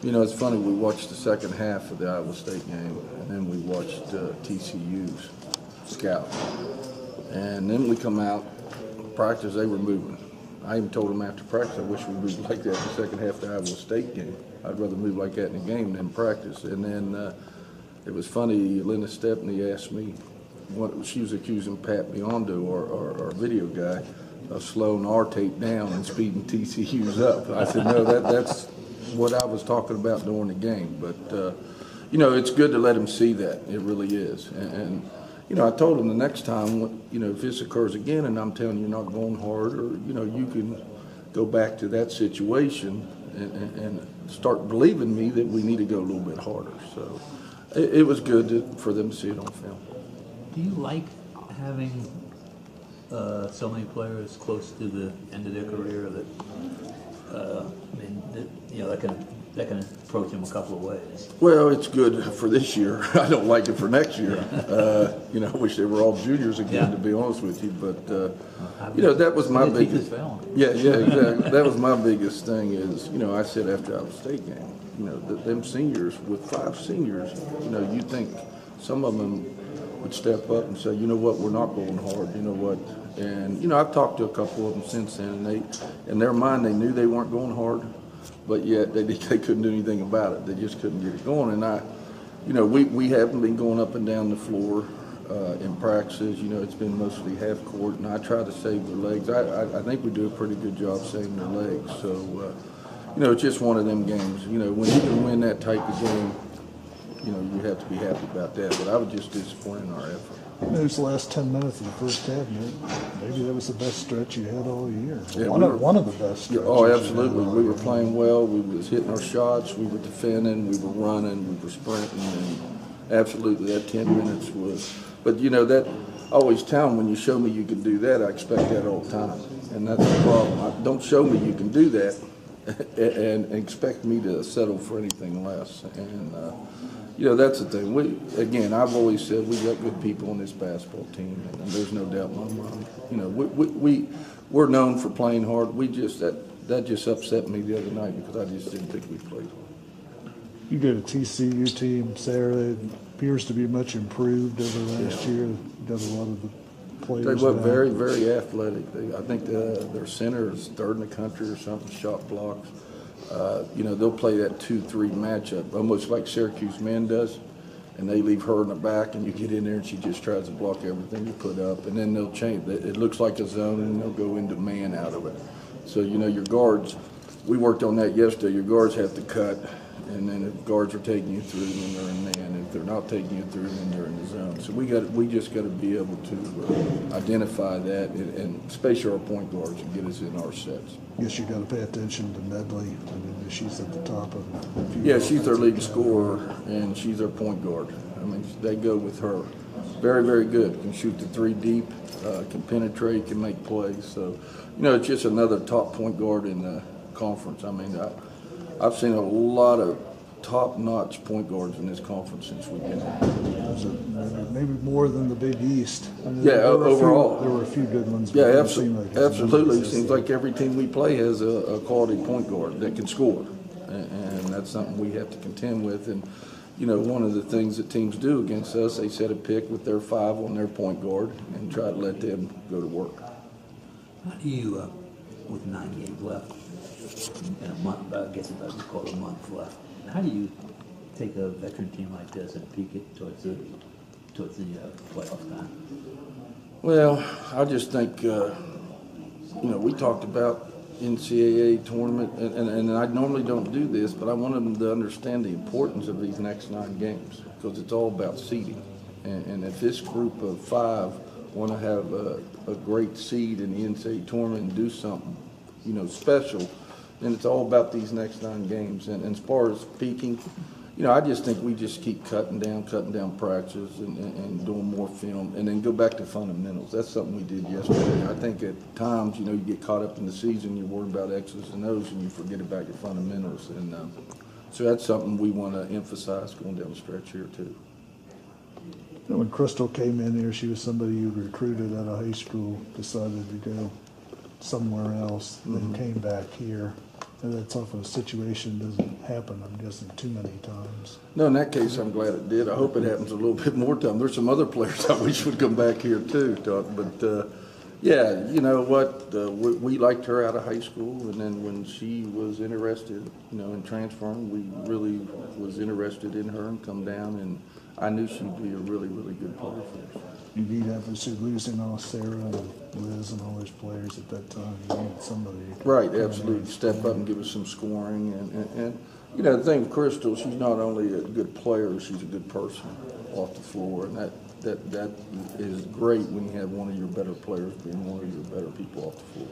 You know, it's funny, we watched the second half of the Iowa State game, and then we watched TCU's scout. And then we come out, practice, they were moving. I even told them after practice, I wish we moved like that in the second half of the Iowa State game. I'd rather move like that in the game than practice. And then it was funny, Linda Stepney asked me, she was accusing Pat Biondo, our video guy, of slowing our tape down and speeding TCU's up. I said, no, that's what I was talking about during the game. But, you know, it's good to let him see that. It really is. And you know, I told him the next time, you know, if this occurs again and I'm telling you not going hard, or, you know, you can go back to that situation and start believing me that we need to go a little bit harder. So it was good for them to see it on film. Do you like having so many players close to the end of their career that, I mean, you know, that can approach them a couple of ways? Well, it's good for this year. I don't like it for next year. You know, I wish they were all juniors again, to be honest with you. But, you know, that was my biggest. Yeah, exactly. That was my biggest thing is, you know, I said after Iowa State game, you know, them seniors, with 5 seniors, you know, you think some of them would step up and say, you know what, we're not going hard, you know what. And, you know, I've talked to a couple of them since then, and they, in their mind, they knew they weren't going hard, but yet they couldn't do anything about it. They just couldn't get it going. And you know, we haven't been going up and down the floor in practices. You know, it's been mostly half court, and I try to save their legs. I think we do a pretty good job saving their legs. So, you know, it's just one of them games. You know, when you can win that type of game, you know, you have to be happy about that. But I was just disappointed in our effort. Those last 10 minutes of the first half, maybe that was the best stretch you had all year. Yeah, one of the best stretches. Oh, absolutely. We were playing well. We was hitting our shots. We were defending. We were running. We were sprinting. And absolutely, that 10 minutes was. But, you know, that I always tell them, when you show me you can do that, I expect that all the time. And that's the problem. Don't show me you can do that and expect me to settle for anything less. And, you know, that's the thing. I've always said we got good people on this basketball team, and there's no doubt in my mind. You know, we're known for playing hard. That just upset me the other night because I just didn't think we played hard. You get a TCU team, Sarah, that appears to be much improved over last year. Got a lot of the players. They look very, very athletic. I think their center is 3rd in the country or something, shot blocks. You know, they'll play that 2-3 matchup, almost like Syracuse men does, and they leave her in the back, and you get in there, and she just tries to block everything you put up, and then they'll change. It looks like a zone, and they'll go into man out of it. So, you know, your guards, we worked on that yesterday. Your guards have to cut, and then if guards are taking you through, then they're in man. If they're not taking you through, then they're in the zone. So we just got to be able to identify that and space our point guards and get us in our sets. I guess you got to pay attention to Medley. I mean, she's at the top of it. Yeah, she's our leading scorer, and she's our point guard. I mean, they go with her. Very, very good. Can shoot the 3 deep, can penetrate, can make plays. So, you know, it's just another top point guard in the conference. I mean, I've seen a lot of top-notch point guards in this conference since we've been here. Maybe more than the Big East. I mean, overall. There were a few good ones. Yeah, absolutely. It seems like every team we play has a quality point guard that can score. And that's something we have to contend with. And, you know, one of the things that teams do against us, they set a pick with their 5 on their point guard and try to let them go to work. How do you, with 9 games left, in a month, I guess it doesn't call it a month left, how do you take a veteran team like this and peak it towards the playoff time? Well, I just think, you know, we talked about NCAA tournament, and I normally don't do this, but I wanted them to understand the importance of these next 9 games because it's all about seeding. And if this group of 5 want to have a great seed in the NCAA tournament and do something, you know, special, then it's all about these next 9 games. And as far as peaking, you know, I just think we just keep cutting down practices and doing more film, and then go back to fundamentals. That's something we did yesterday. I think at times, you know, you get caught up in the season, you're worried about X's and O's, and you forget about your fundamentals. And so that's something we want to emphasize going down the stretch here too. You know, when Crystal came in here, she was somebody you recruited out of high school, decided to go somewhere else, then came back here. that type of situation doesn't happen, I'm guessing, too many times. No, in that case, I'm glad it did. I hope it happens a little bit more time. There's some other players I wish would come back here too, Doc. But yeah, you know what? We liked her out of high school, and then when she was interested, you know, in transferring, we really was interested in her and come down, and I knew she'd be a really, really good player for us. You need, obviously, losing all Sarah and Liz and all those players at that time. You need somebody who can Right, come in absolutely. and Step up and give us some scoring. And you know, the thing with Crystal, she's not only a good player, she's a good person off the floor. And that is great when you have one of your better players being one of your better people off the floor.